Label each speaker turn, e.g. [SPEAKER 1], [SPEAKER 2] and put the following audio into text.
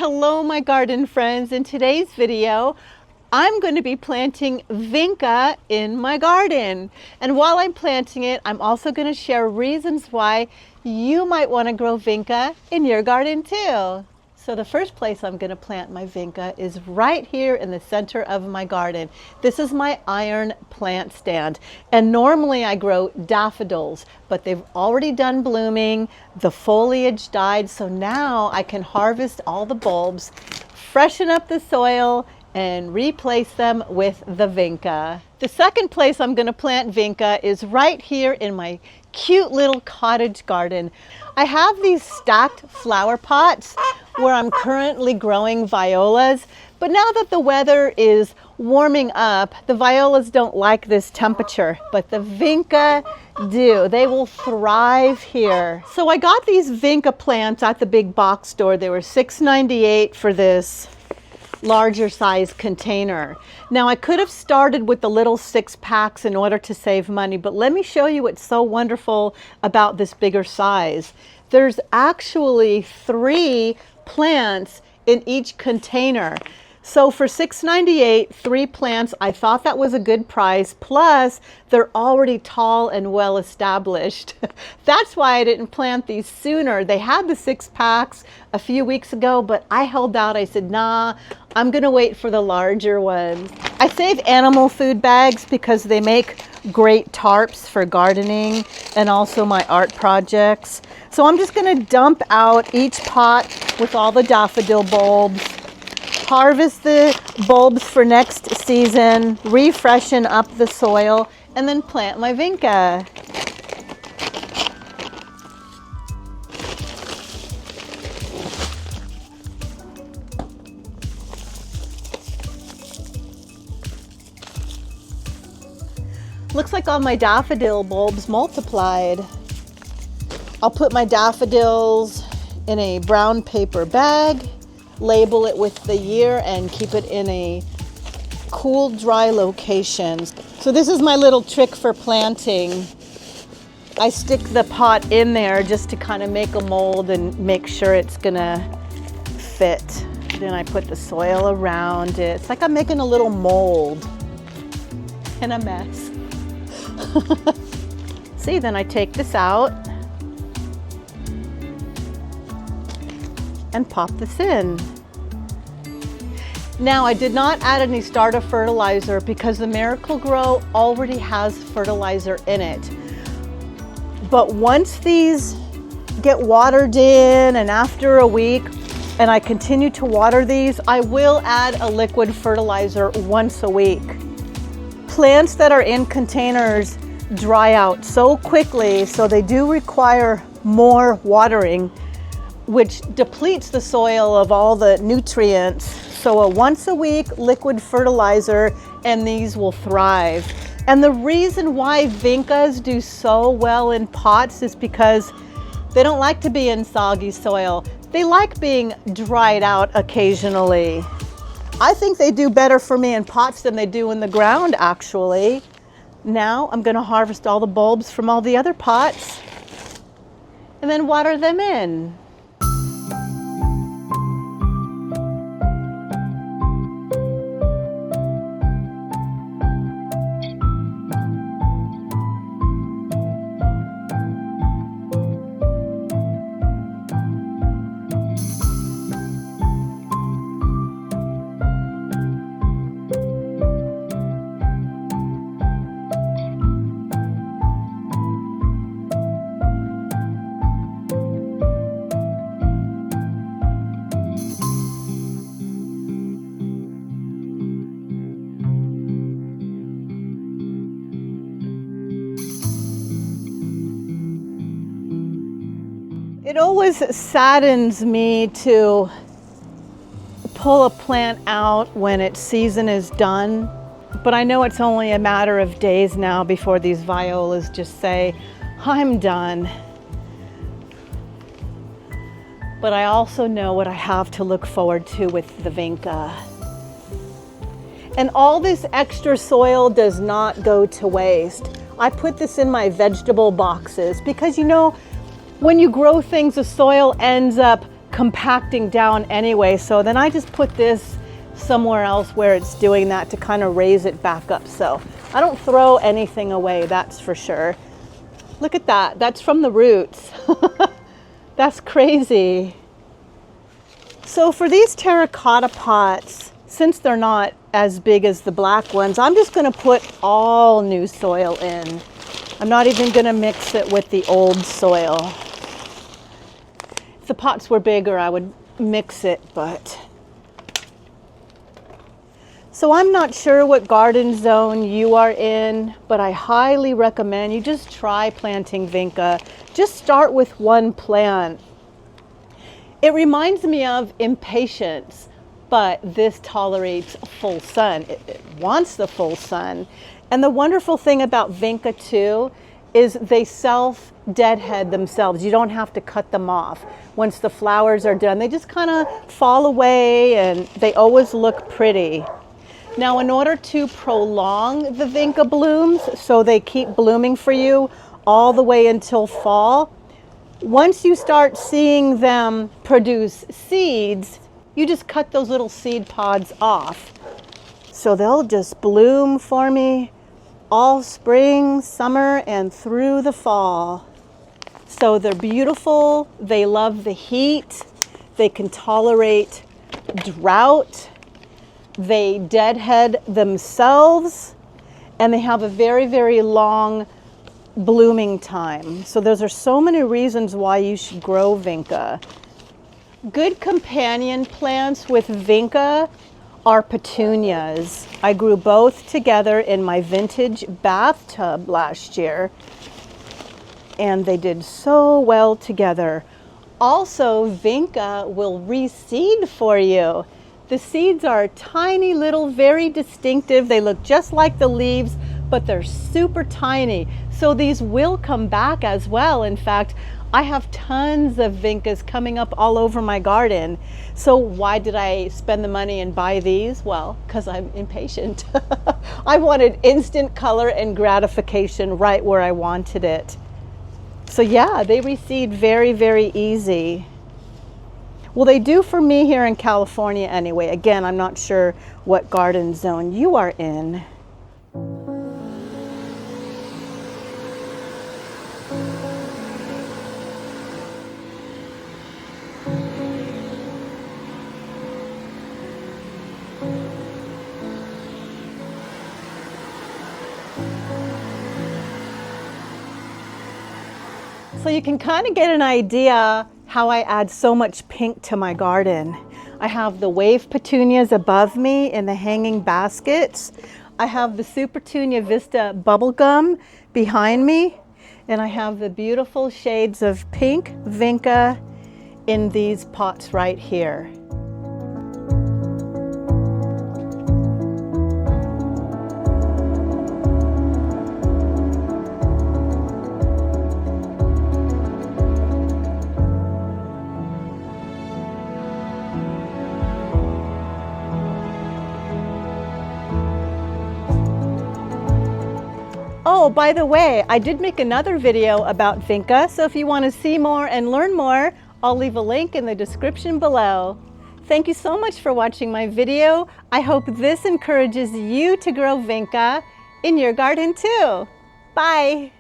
[SPEAKER 1] Hello my garden friends. In today's video I'm going to be planting vinca in my garden, and while I'm planting it I'm also going to share reasons why you might want to grow vinca in your garden too. So the first place I'm going to plant my vinca is right here in the center of my garden. This is my iron plant stand, and normally I grow daffodils, but they've already done blooming. The foliage died, so now I can harvest all the bulbs, freshen up the soil, and replace them with the vinca. The second place I'm going to plant vinca is right here in my cute little cottage garden. I have these stacked flower pots where I'm currently growing violas, but now that the weather is warming up, the violas don't like this temperature, but the vinca do. They will thrive here. So I got these vinca plants at the big box store. They were $6.98 for this larger size container. Now I could have started with the little 6-packs in order to save money, but let me show you what's so wonderful about this bigger size. There's actually 3 plants in each container. So for $6.98, 3 plants, I thought that was a good price. Plus, they're already tall and well established. That's why I didn't plant these sooner. They had the 6-packs a few weeks ago, but I held out. I said, nah, I'm gonna wait for the larger ones. I save animal food bags because they make great tarps for gardening and also my art projects. So I'm just gonna dump out each pot with all the daffodil bulbs, harvest the bulbs for next season, refreshen up the soil, and then plant my vinca. Looks like all my daffodil bulbs multiplied. I'll put my daffodils in a brown paper bag, label it with the year, and keep it in a cool, dry location. So this is my little trick for planting. I stick the pot in there just to kind of make a mold and make sure it's gonna fit. Then I put the soil around it. It's like I'm making a little mold in a mess. See, then I take this out and pop this in. Now I did not add any starter fertilizer because the Miracle-Gro already has fertilizer in it. But once these get watered in and after a week and I continue to water these, I will add a liquid fertilizer once a week. Plants that are in containers dry out so quickly, so they do require more watering, which depletes the soil of all the nutrients. So a once a week liquid fertilizer and these will thrive. And the reason why vincas do so well in pots is because they don't like to be in soggy soil. They like being dried out occasionally. I think they do better for me in pots than they do in the ground, actually. Now I'm going to harvest all the bulbs from all the other pots and then water them in. It always saddens me to pull a plant out when its season is done, but I know it's only a matter of days now before these violas just say, I'm done. But I also know what I have to look forward to with the vinca. And all this extra soil does not go to waste. I put this in my vegetable boxes because, you know, when you grow things, the soil ends up compacting down anyway. So then I just put this somewhere else where it's doing that to kind of raise it back up. So I don't throw anything away, that's for sure. Look at that, that's from the roots. That's crazy. So for these terracotta pots, since they're not as big as the black ones, I'm just gonna put all new soil in. I'm not even gonna mix it with the old soil. If the pots were bigger, I would mix it, but. So I'm not sure what garden zone you are in, but I highly recommend you just try planting Vinca. Just start with one plant. It reminds me of impatiens, but this tolerates full sun. It wants the full sun. And the wonderful thing about Vinca too is they self-deadhead themselves. You don't have to cut them off. Once the flowers are done, they just kind of fall away and they always look pretty. Now, in order to prolong the Vinca blooms so they keep blooming for you all the way until fall, once you start seeing them produce seeds, you just cut those little seed pods off. So they'll just bloom for me all spring, summer, and through the fall. So they're beautiful, they love the heat, they can tolerate drought, they deadhead themselves, and they have a very, very long blooming time. So those are so many reasons why you should grow Vinca. Good companion plants with Vinca are petunias. I grew both together in my vintage bathtub last year, and they did so well together. Also, Vinca will reseed for you. The seeds are tiny little, very distinctive. They look just like the leaves, but they're super tiny. So these will come back as well. In fact, I have tons of Vincas coming up all over my garden. So why did I spend the money and buy these? Well, because I'm impatient. I wanted instant color and gratification right where I wanted it. So yeah, they reseed very, very easy. Well, they do for me here in California anyway. Again, I'm not sure what garden zone you are in. So you can kind of get an idea how I add so much pink to my garden. I have the wave petunias above me in the hanging baskets. I have the Supertunia Vista bubblegum behind me, and I have the beautiful shades of pink Vinca in these pots right here. Oh, by the way, I did make another video about Vinca, so if you want to see more and learn more, I'll leave a link in the description below. Thank you so much for watching my video. I hope this encourages you to grow Vinca in your garden too. Bye!